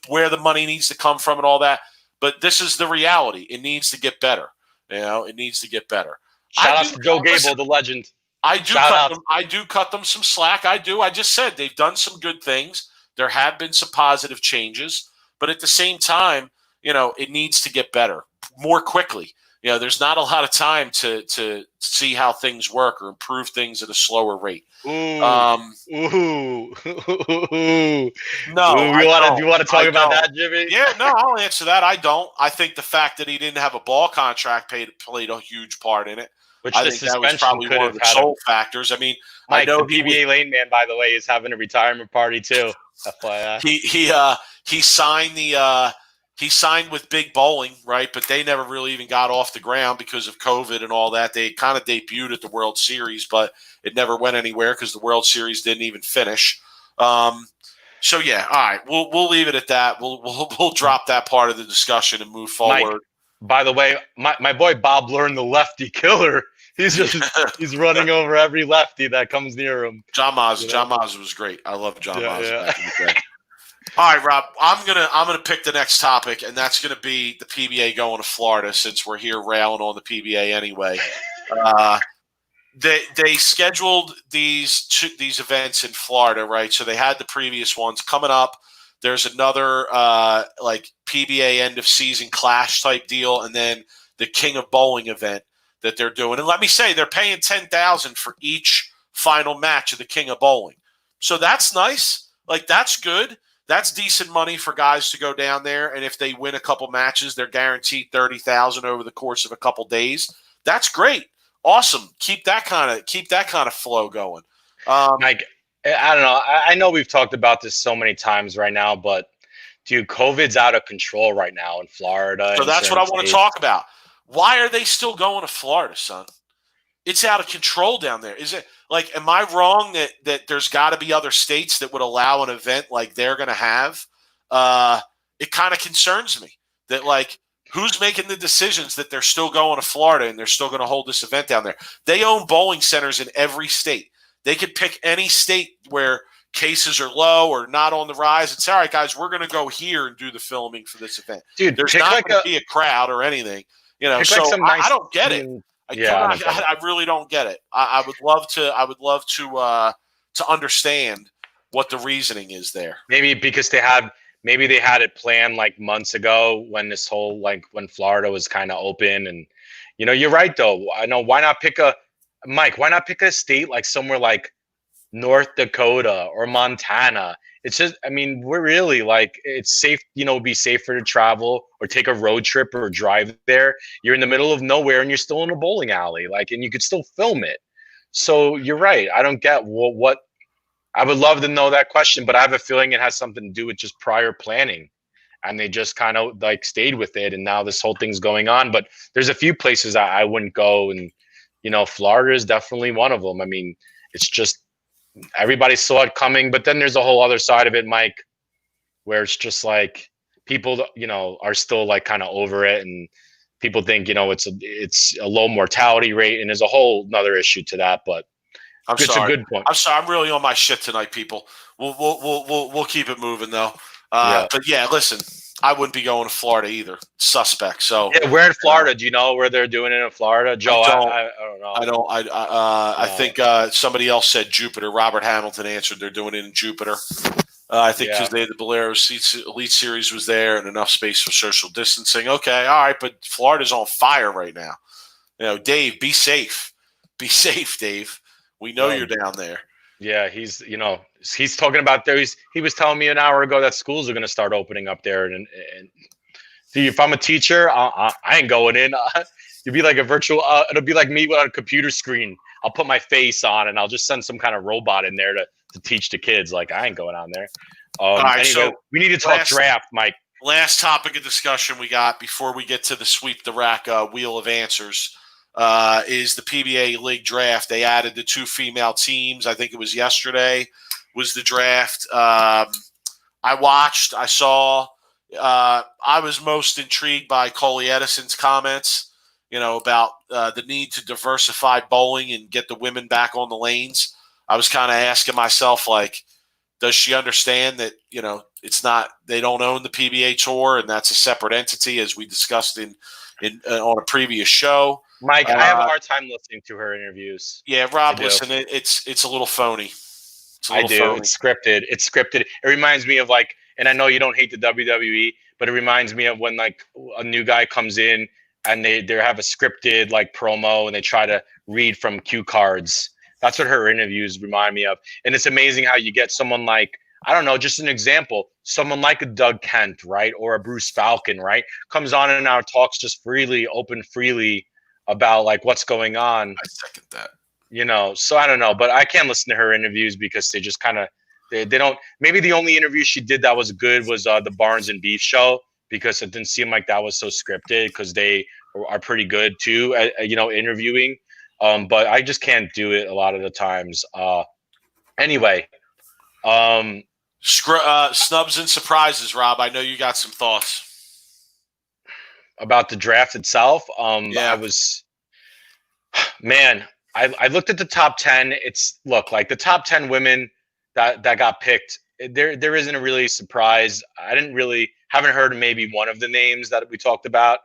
where the money needs to come from and all that. But this is the reality. It needs to get better. It needs to get better. Shout out to Joe Gable, the legend. I do cut them some slack. I do. I just said they've done some good things. There have been some positive changes, but at the same time, it needs to get better more quickly. there's not a lot of time to see how things work or improve things at a slower rate. Ooh. Um, Ooh. No, you want to talk about that, Jimmy? Yeah, no, I'll answer that. I don't. I think the fact that he didn't have a ball contract played a huge part in it. Which I the think that was suspension probably could one of have the had. sole factors. I mean, Mike, I know the PBA Lane Man, by the way, is having a retirement party too. FYI. He signed with Big Bowling, right? But they never really even got off the ground because of COVID and all that. They kind of debuted at the World Series, but it never went anywhere because the World Series didn't even finish. So yeah, all right, we'll leave it at that. We'll drop that part of the discussion and move forward. Mike, by the way, my boy Bob Learn, the lefty killer. He's running over every lefty that comes near him. John Maz was great. I love John Maz back in the day. All right, Rob, I'm gonna pick the next topic, and that's gonna be the PBA going to Florida since we're here railing on the PBA anyway. They scheduled these events in Florida, right? So they had the previous ones coming up. There's another like PBA end of season clash type deal, and then the King of Bowling event that they're doing. And let me say, they're paying $10,000 for each final match of the King of Bowling. So that's nice. Like, that's good. That's decent money for guys to go down there. And if they win a couple matches, they're guaranteed $30,000 over the course of a couple days. That's great. Awesome. Keep that kind of flow going. Mike, I don't know. I know we've talked about this so many times right now, but dude, COVID's out of control right now in Florida. So that's what I want to talk about. Why are they still going to Florida, son? It's out of control down there. Is it like, am I wrong that there's got to be other states that would allow an event like they're going to have? It kind of concerns me that, like, who's making the decisions that they're still going to Florida and they're still going to hold this event down there? They own bowling centers in every state. They could pick any state where cases are low or not on the rise and say, all right, guys, we're going to go here and do the filming for this event. Dude, there's not going to be a crowd or anything. So I don't get it. I really don't get it. I would love to understand what the reasoning is there. Maybe because they had it planned like months ago when this whole, like, when Florida was kind of open. And you're right though. I know, why not pick a state like somewhere like North Dakota or Montana? It's just, I mean, we're really, like, it's safe, be safer to travel or take a road trip or drive there. You're in the middle of nowhere and you're still in a bowling alley, like, and you could still film it. So you're right. I don't get what I would love to know that question, but I have a feeling it has something to do with just prior planning, and they just kind of like stayed with it. And now this whole thing's going on, but there's a few places I wouldn't go. And, Florida is definitely one of them. I mean, it's just, everybody saw it coming, but then there's a whole other side of it, Mike, where it's just like people, are still like kind of over it, and people think, it's a low mortality rate, and there's a whole another issue to that. But it's a good point. I'm sorry, I'm really on my shit tonight, people. We'll keep it moving though. But yeah, listen, I wouldn't be going to Florida either. Suspect. So yeah, where in Florida? Do you know where they're doing it in Florida, Joe? I don't know. I think somebody else said Jupiter. Robert Hamilton answered they're doing it in Jupiter. I think because the Bolero Elite Series was there and enough space for social distancing. Okay, all right, but Florida's on fire right now. Dave, be safe. Be safe, Dave. We know you're down there. Yeah, he's talking about there. He was telling me an hour ago that schools are going to start opening up there. And see, if I'm a teacher, I ain't going in. You'd be like a virtual. It'll be like me on a computer screen. I'll put my face on and I'll just send some kind of robot in there to teach the kids. Like, I ain't going on there. All right, anyway, so we need to talk draft, Mike. Last topic of discussion we got before we get to the sweep the rack wheel of answers. Is the PBA League draft. They added the 2 female teams. I think it was yesterday was the draft. I watched. I saw. I was most intrigued by Coley Edison's comments, about the need to diversify bowling and get the women back on the lanes. I was kind of asking myself, like, does she understand that, it's not, they don't own the PBA Tour and that's a separate entity, as we discussed on a previous show. Mike, I have a hard time listening to her interviews. Yeah, Rob, listen, it's a little phony. I do. Phony. It's scripted. It reminds me of, like, and I know you don't hate the WWE, but it reminds me of when, like, a new guy comes in and they have a scripted like promo, and they try to read from cue cards. That's what her interviews remind me of. And it's amazing how you get someone like, I don't know, just an example, someone like a Doug Kent, right? Or a Bruce Falcon, right? Comes on and now talks just freely about like what's going on. I second that. You know, so I don't know, but I can't listen to her interviews because they just kind of, they don't, maybe the only interview she did that was good was the Barnes and Beef show, because it didn't seem like that was so scripted, because they are pretty good too at, you know, interviewing. But I just can't do it a lot of the times. Anyway, snubs and surprises, Rob. I know you got some thoughts about the draft itself. Yeah. I looked at the top 10. Like the top 10 women that got picked. There isn't a really surprise. Haven't heard maybe one of the names that we talked about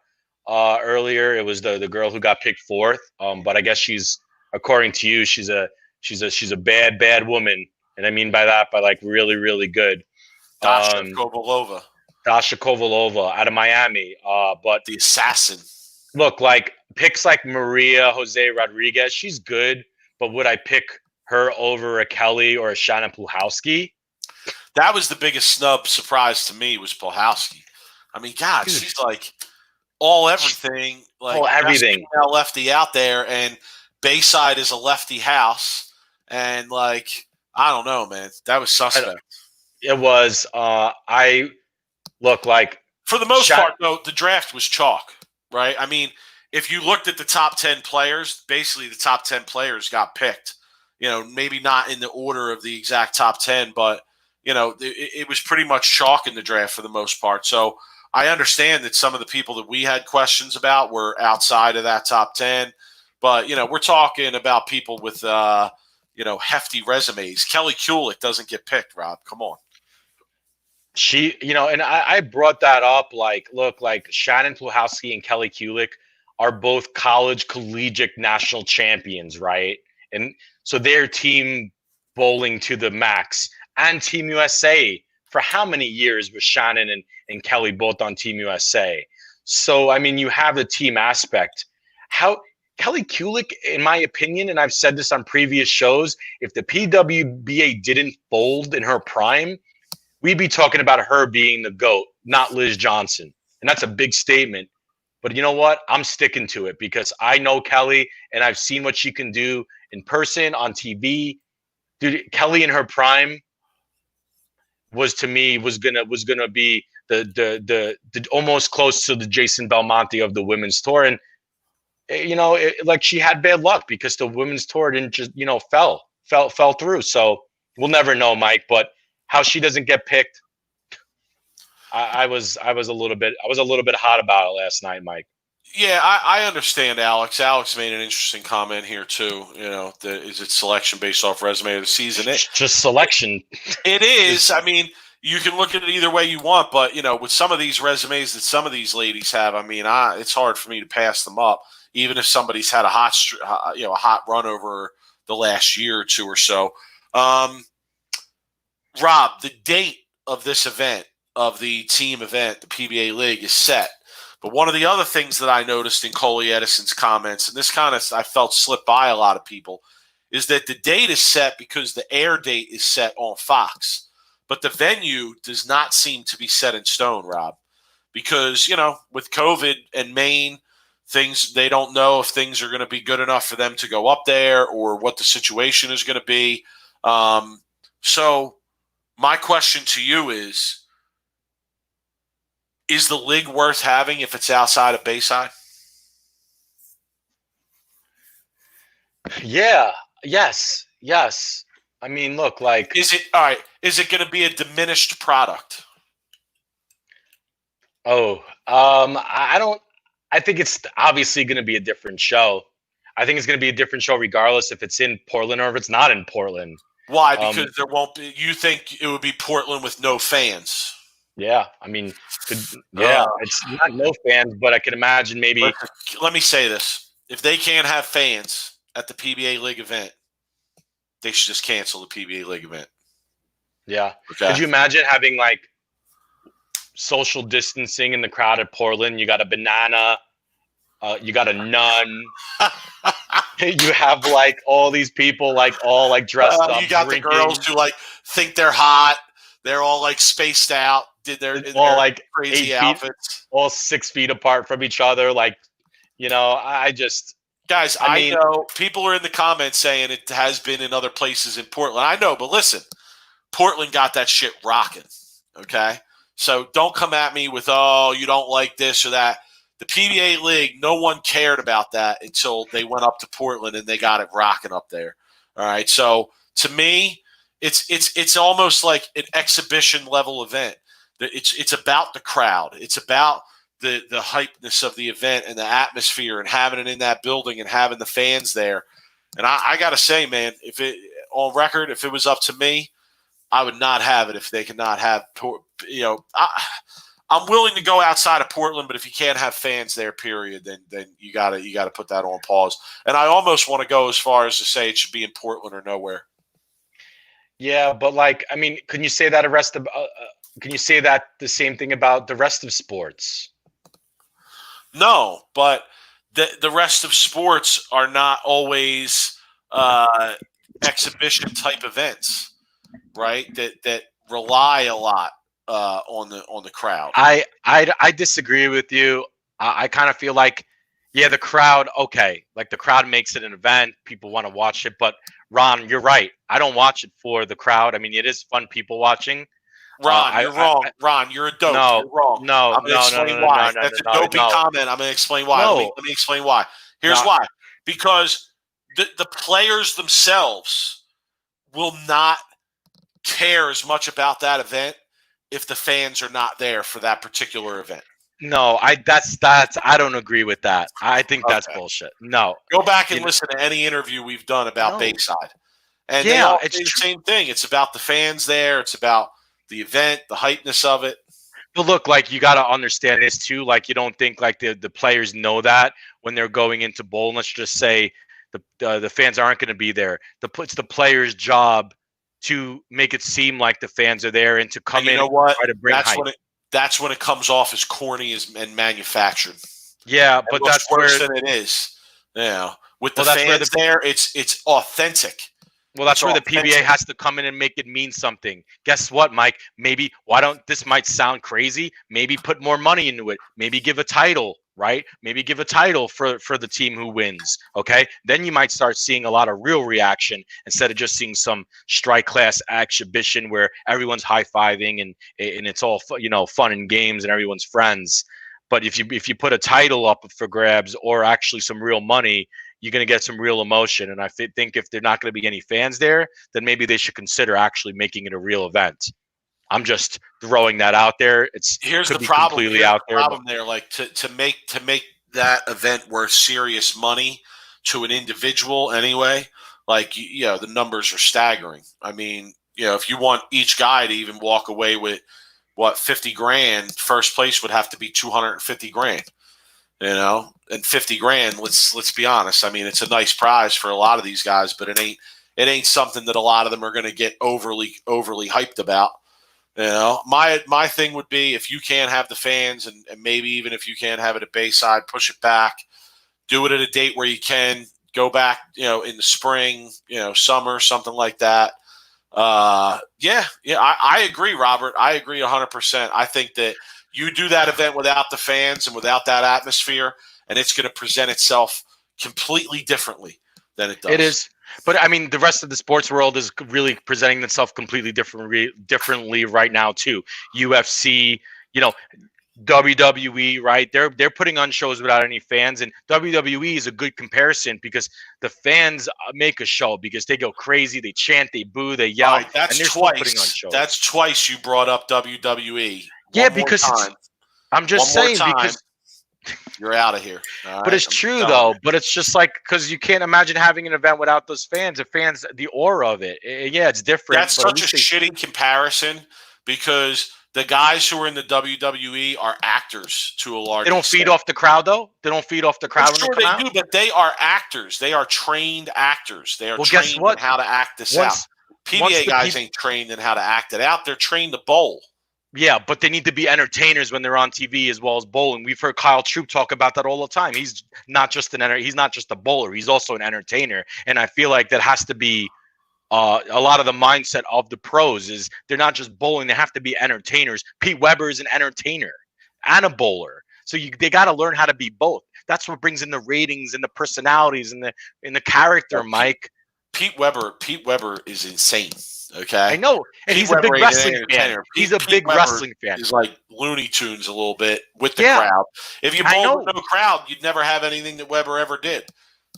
earlier. It was the girl who got picked fourth. But I guess she's, according to you, she's a bad woman. And I mean by that, by like really, really good. Dasha Kovalova out of Miami. But the assassin. Look, like picks like Maria Jose Rodriguez, she's good, but would I pick her over a Kelly or a Shannon Pluhowski? That was the biggest snub surprise to me, was Pluhowski. I mean, God, she's like everything. Like everything. Lefty out there, and Bayside is a lefty house, and like I don't know, man. That was suspect. It was. I look like for the most part, though, the draft was chalk, right? I mean, if you looked at the top 10 players, basically the top 10 players got picked. You know, maybe not in the order of the exact top 10, but, you know, it was pretty much chalk in the draft for the most part. So I understand that some of the people that we had questions about were outside of that top 10. But, you know, we're talking about people with, you know, hefty resumes. Kelly Kulick doesn't get picked, Rob. Come on. She, you know, and I brought that up. Like, look, like Shannon Pluhowski and Kelly Kulick are both college collegiate national champions, right? And so they're team bowling to the max. And Team USA, for how many years was Shannon and Kelly both on Team USA? So, I mean, you have the team aspect. How Kelly Kulick, in my opinion, and I've said this on previous shows, if the PWBA didn't fold in her prime, we'd be talking about her being the GOAT, not Liz Johnson. And that's a big statement. But you know what? I'm sticking to it because I know Kelly and I've seen what she can do in person, on TV. Dude, Kelly in her prime was gonna be the almost close to the Jason Belmonte of the women's tour. And you know, like she had bad luck because the women's tour didn't just, you know, fell through. So we'll never know, Mike, but how she doesn't get picked, I was a little bit hot about it last night, Mike. Yeah, I understand, Alex. Alex made an interesting comment here too. You know, is it selection based off resume of the season? Just selection. It is. I mean, you can look at it either way you want, but you know, with some of these resumes that some of these ladies have, I mean, it's hard for me to pass them up, even if somebody's had a hot run over the last year or two or so. Rob, the date of this event, of the team event, the PBA League, is set. But one of the other things that I noticed in Coley Edison's comments, and this kind of I felt slipped by a lot of people, is that the date is set because the air date is set on Fox. But the venue does not seem to be set in stone, Rob, because, you know, with COVID and Maine, they don't know if things are going to be good enough for them to go up there or what the situation is going to be. So my question to you is the league worth having if it's outside of Bayside? Yeah. Yes. I mean, look, like, is it all right? Is it going to be a diminished product? I think it's obviously going to be a different show. I think it's going to be a different show regardless if it's in Portland or if it's not in Portland. Why? Because there won't be. You think it would be Portland with no fans? Yeah, I mean, it's not no fans, but I can imagine maybe. Let me say this: if they can't have fans at the PBA League event, they should just cancel the PBA League event. Yeah. Okay. Could you imagine having like social distancing in the crowd at Portland? You got a banana You got a nun. You have like all these people like all like dressed up. You got drinking. the girls who like think they're hot. They're all like spaced out. Did their all like crazy 8 outfits, all 6 feet apart from each other. Like, I mean, know people are in the comments saying it has been in other places in Portland. I know, but listen, Portland got that shit rocking. Okay, so don't come at me with you don't like this or that. The PBA League, no one cared about that until they went up to Portland and they got it rocking up there. All right. So to me, it's almost like an exhibition level event. It's about the crowd. It's about the hypeness of the event and the atmosphere and having it in that building and having the fans there. And I got to say, man, if it was up to me, I would not have it if they could not have, I'm willing to go outside of Portland, but if you can't have fans there, period, then you gotta put that on pause. And I almost want to go as far as to say it should be in Portland or nowhere. Yeah, but like, I mean, can you say that the same thing about the rest of sports? No, but the rest of sports are not always exhibition type events, right? That rely a lot on the crowd. I disagree with you. I kind of feel like, yeah, the crowd, okay, like the crowd makes it an event. People want to watch it, but Ron, you're right. I don't watch it for the crowd. I mean, it is fun people watching. Ron, you're wrong. Ron, you're a dope. No, you're wrong. No, I'm going to explain why. That's a dopey comment. I'm going to explain why. Let me explain why. Here's why. Because the players themselves will not care as much about that event if the fans are not there for that particular event. No, I don't agree with that. I think that's bullshit. No. Go back and listen to any interview we've done about Bayside. And they all say the same thing. It's about the fans there. It's about the event, the hypeness of it. But look, like you got to understand this too. Like you don't think like the players know that when they're going into bowl. Let's just say the fans aren't going to be there. It's the players' job to make it seem like the fans are there and to come in and try to bring hype. That's when it comes off as corny and manufactured. Yeah, but that's worse than it is. With the fans there, it's authentic. Well, that's where the PBA has to come in and make it mean something. Guess what, Mike? Maybe this might sound crazy. Maybe put more money into it. Maybe give a title, right? Maybe give a title for the team who wins. Okay, then you might start seeing a lot of real reaction instead of just seeing some strike class exhibition where everyone's high fiving and it's all fun and games and everyone's friends. But if you put a title up for grabs or actually some real money, you're going to get some real emotion. And I think if they're not going to be any fans there, then maybe they should consider actually making it a real event. I'm just throwing that out there. Here's the problem. Completely out there. Problem there, like to make that event worth serious money to an individual anyway. Like the numbers are staggering. I mean, if you want each guy to even walk away with $50,000, first place would have to be $250,000. And $50,000. Let's be honest. I mean, it's a nice prize for a lot of these guys, but it ain't something that a lot of them are going to get overly hyped about. My thing would be if you can't have the fans, and maybe even if you can't have it at Bayside, push it back. Do it at a date where you can go back. In the spring, summer, something like that. I agree, Robert. I agree 100%. I think that you do that event without the fans and without that atmosphere, and it's going to present itself completely differently than it does. It is. But, I mean, the rest of the sports world is really presenting itself completely differently right now, too. UFC, WWE, right? They're putting on shows without any fans, and WWE is a good comparison because the fans make a show because they go crazy, they chant, they boo, they yell, and they're still putting on shows. That's twice you brought up WWE. Yeah, because I'm just saying because you're out of here. But it's true though. But it's just like because you can't imagine having an event without those fans. The aura of it. Yeah, it's different. That's such a shitty comparison because the guys who are in the WWE are actors to a large extent. They don't feed off the crowd though. They don't feed off the crowd. I'm sure they do, but they are actors. They are trained actors. They are trained in how to act this out. PBA guys ain't trained in how to act it out. They're trained to bowl. Yeah, but they need to be entertainers when they're on TV as well as bowling. We've heard Kyle Troop talk about that all the time. He's not just he's not just a bowler. He's also an entertainer, and I feel like that has to be a lot of the mindset of the pros is they're not just bowling; they have to be entertainers. Pete Weber is an entertainer and a bowler, so they got to learn how to be both. That's what brings in the ratings and the personalities and the character, Mike. Pete Weber is insane. Okay, I know, and he's a big wrestling fan. He's a big wrestling fan. He's like Looney Tunes a little bit with the crowd. If you bowl with no crowd, you'd never have anything that Weber ever did.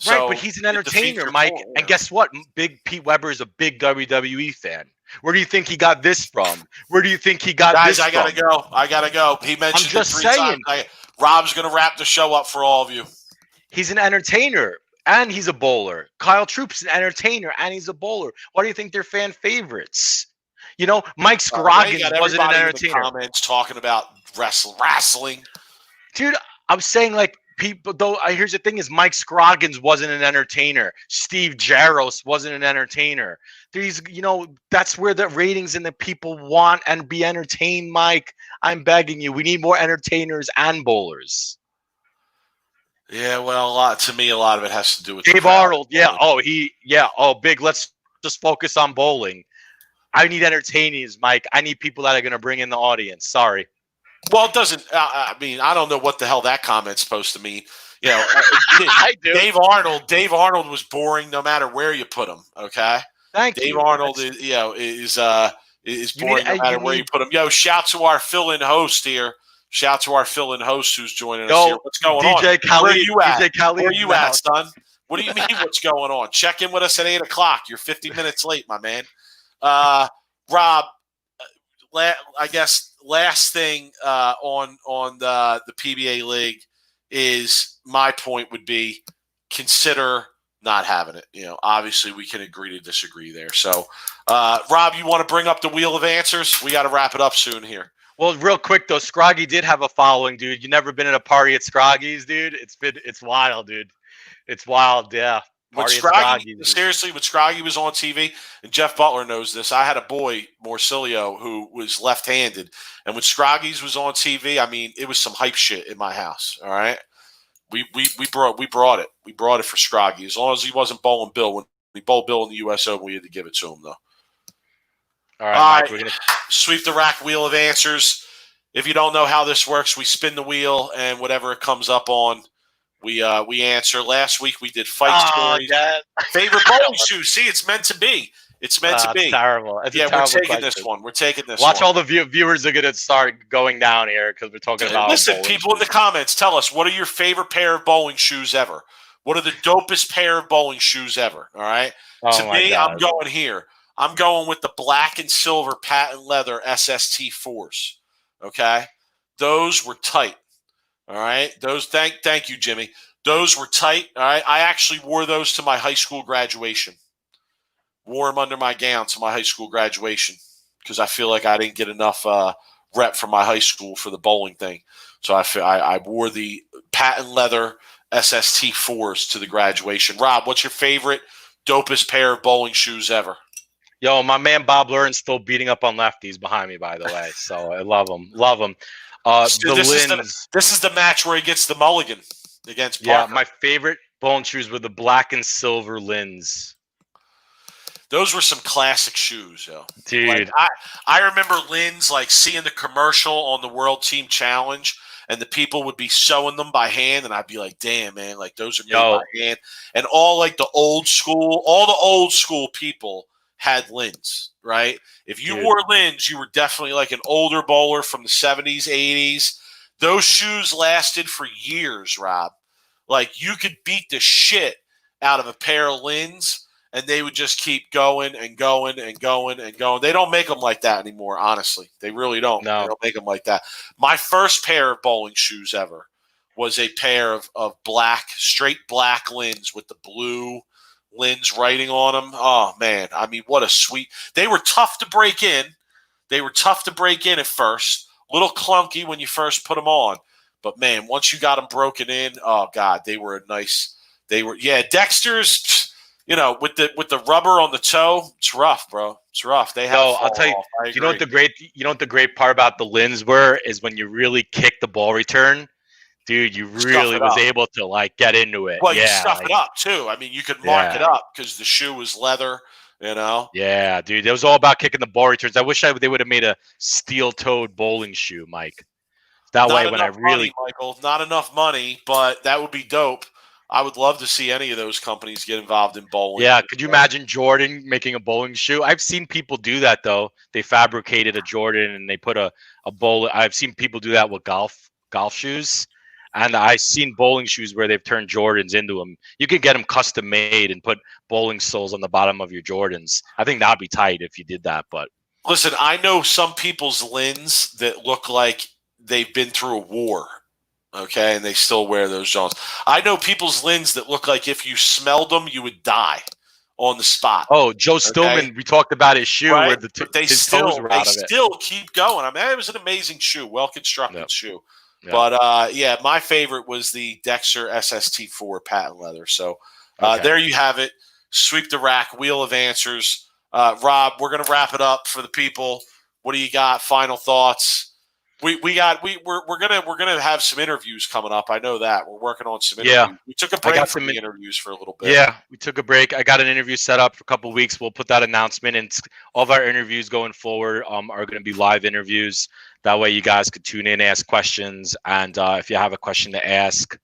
So right, but he's an entertainer, Mike. And guess what? Big Pete Weber is a big WWE fan. Where do you think he got this from? Where do you think he got this from? Guys, I gotta go. He mentioned it 3 times. Rob's gonna wrap the show up for all of you. He's an entertainer. And he's a bowler. Kyle Troop's an entertainer, and he's a bowler. Why do you think they're fan favorites? You know, Mike Scroggins wasn't an entertainer. In the comments talking about wrestling. Dude, I'm saying like people. Though here's the thing: is Mike Scroggins wasn't an entertainer. Steve Jaros wasn't an entertainer. These, that's where the ratings and the people want and be entertained. Mike, I'm begging you. We need more entertainers and bowlers. Yeah, well, a lot of it has to do with Dave Arnold. Yeah. Oh, big. Let's just focus on bowling. I need entertainers, Mike. I need people that are going to bring in the audience. Sorry. Well, it doesn't. I mean, I don't know what the hell that comment's supposed to mean. I do. Dave Arnold was boring no matter where you put him. Okay. Thank you. Dave Arnold is boring no matter where you put him. Yo, shout to our fill-in host here. Shout to our fill-in host who's joining us here. What's going on? Khalid, where are you at? DJ Khalid, where are you at, son? What do you mean what's going on? Check in with us at 8 o'clock. You're 50 minutes late, my man. Rob, I guess last thing on the PBA League is my point would be consider not having it. Obviously we can agree to disagree there. So, Rob, you want to bring up the wheel of answers? We got to wrap it up soon here. Well, real quick though, Scroggy did have a following, dude. You never been at a party at Scroggy's, dude? It's wild, dude. It's wild, yeah. Seriously, when Scroggy was on TV, and Jeff Butler knows this, I had a boy, Morcilio, who was left-handed. And when Scroggy's was on TV, I mean, it was some hype shit in my house, all right? We brought it. We brought it for Scroggy. As long as he wasn't bowling Bill. When we bowled Bill in the US Open, we had to give it to him, though. All right, Mike, sweep the rack wheel of answers. If you don't know how this works, we spin the wheel, and whatever it comes up on, we answer. Last week we did fight stories. Favorite bowling shoe. See, it's meant to be. It's meant to be. Terrible. We're taking this one. Watch all the viewers are going to start going down here because we're talking about. Listen, people in the comments, tell us what are your favorite pair of bowling shoes ever. What are the dopest pair of bowling shoes ever? All right. To me, God. I'm going here. I'm going with the black and silver patent leather SST4s. Okay, those were tight. All right, those. Thank you, Jimmy. Those were tight. All right, I actually wore those to my high school graduation. Wore them under my gown to my high school graduation because I feel like I didn't get enough rep from my high school for the bowling thing. So I wore the patent leather SST4s to the graduation. Rob, what's your favorite dopest pair of bowling shoes ever? Yo, my man Bob Lurin's still beating up on lefties behind me, by the way. So I love him. Love him. This is the match where he gets the mulligan against Parker. Yeah, my favorite bowling shoes were the black and silver Linns. Those were some classic shoes, yo. Dude. Like, I remember Linns, like, seeing the commercial on the World Team Challenge, and the people would be sewing them by hand, and I'd be like, damn, man, like, those are made by hand. And all the old school people had Linns, right? If you wore Linns, you were definitely like an older bowler from the 70s, 80s. Those shoes lasted for years, Rob. Like, you could beat the shit out of a pair of Linns, and they would just keep going and going and going and going. They don't make them like that anymore, honestly. They really don't. No. They don't make them like that. My first pair of bowling shoes ever was a pair of straight black Linns with the blue Linns writing on them. Oh, man. I mean, what a sweet – they were tough to break in. At first. A little clunky when you first put them on. But, man, once you got them broken in, oh, God, they were a nice – Dexter's – with the rubber on the toe, it's rough, bro. It's rough. They have. I'll tell you. You know what the great part about the Lins were is when you really kick the ball return, dude. You really was able to like get into it. Well, you stuff it up too. I mean, you could mark it up because the shoe was leather. Yeah, dude. It was all about kicking the ball returns. I wish they would have made a steel-toed bowling shoe, Mike. That way, when I really, Michael, not enough money, but that would be dope. I would love to see any of those companies get involved in bowling. Yeah, could you imagine Jordan making a bowling shoe? I've seen people do that though. They fabricated a Jordan and they put a bowl. I've seen people do that with golf shoes, and I've seen bowling shoes where they've turned Jordans into them. You could get them custom made and put bowling soles on the bottom of your Jordans. I think that'd be tight if you did that. But listen, I know some people's Lins that look like they've been through a war. Okay, and they still wear those Johns. I know people's Lins that look like if you smelled them, you would die on the spot. Oh, Joe Stillman, we talked about his shoe where his toes were out of it. They still keep going. I mean, it was an amazing shoe, well-constructed shoe. Yep. But, my favorite was the Dexter SST4 patent leather. So there you have it. Sweep the rack, wheel of answers. Rob, we're going to wrap it up for the people. What do you got? Final thoughts? We're gonna have some interviews coming up. I know that we're working on some interviews. Yeah. We took a break from the interviews for a little bit. Yeah, we took a break. I got an interview set up for a couple of weeks. We'll put that announcement, and all of our interviews going forward are going to be live interviews. That way, you guys could tune in, ask questions, and if you have a question to ask,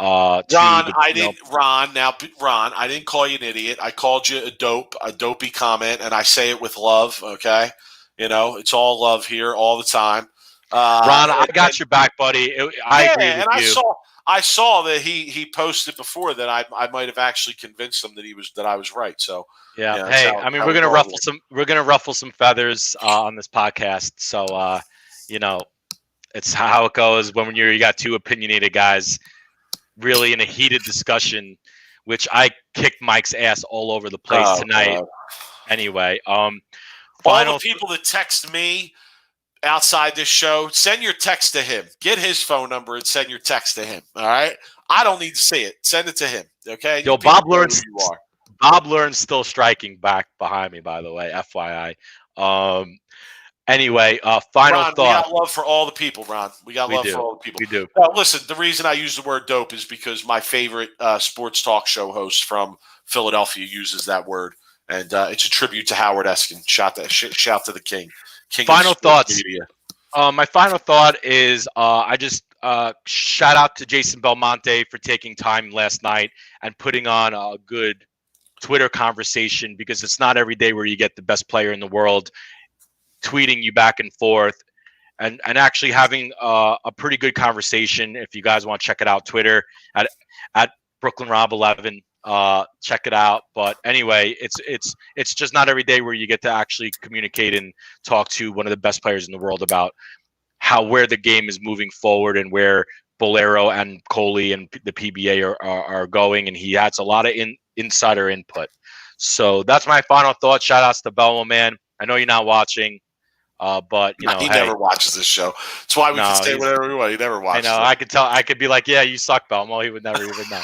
Ron, I didn't call you an idiot. I called you a dopey comment, and I say it with love. Okay, it's all love here all the time. Ron, I got your back, buddy. I agree with you. I saw that he posted before that I might have actually convinced him that I was right. So yeah. Hey, we're gonna ruffle some feathers on this podcast. So it's how it goes when you got two opinionated guys really in a heated discussion, which I kicked Mike's ass all over the place tonight. God. Anyway, all the people that text me outside this show, send your text to him. Get his phone number and send your text to him. All right? I don't need to see it. Send it to him. Okay? Yo, Bob Learn's still striking back behind me, by the way. FYI. Anyway, final thought. We got love for all the people, Ron. We got love for all the people. We do. Listen, the reason I use the word dope is because my favorite sports talk show host from Philadelphia uses that word. And it's a tribute to Howard Eskin. Shout to the king. Final thoughts. My final thought is I just shout out to Jason Belmonte for taking time last night and putting on a good Twitter conversation, because it's not every day where you get the best player in the world tweeting you back and forth and actually having a pretty good conversation. If you guys want to check it out, Twitter at BrooklynRob11. Check it out. But anyway, it's just not every day where you get to actually communicate and talk to one of the best players in the world about where the game is moving forward and where Bolero and Coley and the PBA are going, and he has a lot of insider input. So that's my final thought. Shout outs to Belmo, man. I know you're not watching, but he never watches this show. That's why we can say whatever we want. He never watches. I know. I could tell. I could be like, "Yeah, you suck, Belmo." He would never even know.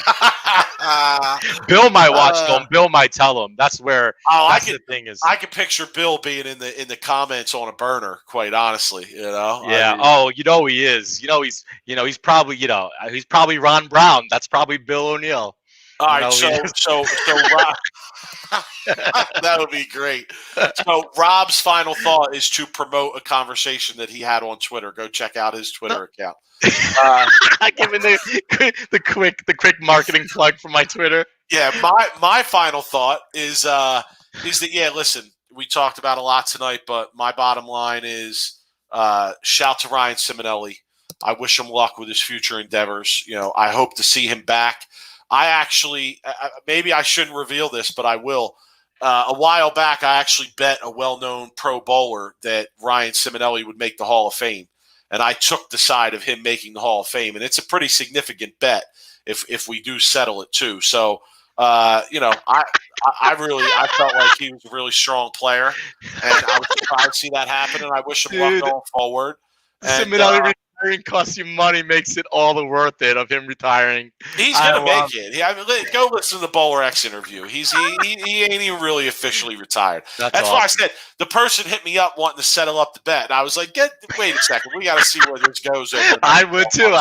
Bill might watch them. Bill might tell him. That's where. The thing is. I could picture Bill being in the comments on a burner. Quite honestly, Yeah. He is. He's probably. He's probably Ron Brown. That's probably Bill O'Neill. All right. So Rob. That would be great. So Rob's final thought is to promote a conversation that he had on Twitter. Go check out his Twitter account. Giving the quick marketing plug for my Twitter. Yeah, my final thought is that listen, we talked about a lot tonight, but my bottom line is shout to Ryan Simonelli. I wish him luck with his future endeavors. I hope to see him back. I actually, maybe I shouldn't reveal this, but I will. A while back, I actually bet a well-known pro bowler that Ryan Simonelli would make the Hall of Fame, and I took the side of him making the Hall of Fame, and it's a pretty significant bet if we do settle it too. So, I felt like he was a really strong player, and I was surprised to see that happen, and I wish him luck going forward. And, retiring costs you money makes it all the worth it of him retiring. He's gonna make it. Go listen to the Bowler X interview. He ain't even really officially retired. That's awesome. Why I said the person hit me up wanting to settle up the bet. And I was like, wait a second, we got to see where this goes. I would too.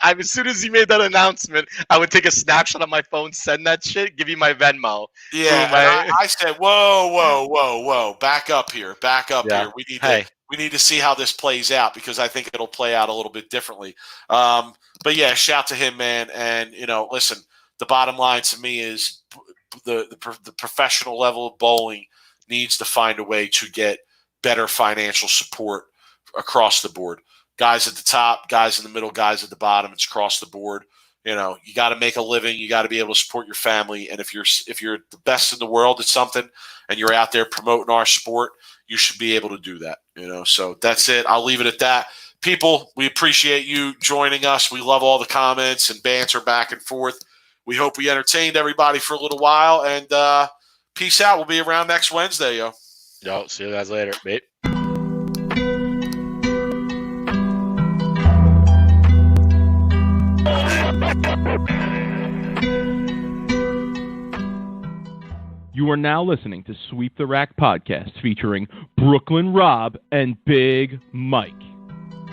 As soon as he made that announcement, I would take a snapshot of my phone, send that shit, give you my Venmo. Yeah, I said, whoa, back up here. We need to see how this plays out because I think it'll play out a little bit differently. But yeah, shout to him, man. And listen, the bottom line to me is the professional level of bowling needs to find a way to get better financial support across the board. Guys at the top, guys in the middle, guys at the bottom. It's across the board. You got to make a living. You got to be able to support your family. And if you're the best in the world at something and you're out there promoting our sport, you should be able to do that. So that's it. I'll leave it at that. People, we appreciate you joining us. We love all the comments and banter back and forth. We hope we entertained everybody for a little while. And peace out. We'll be around next Wednesday, yo. Yo, see you guys later, mate. You are now listening to Sweep the Rack podcast featuring Brooklyn Rob and Big Mike.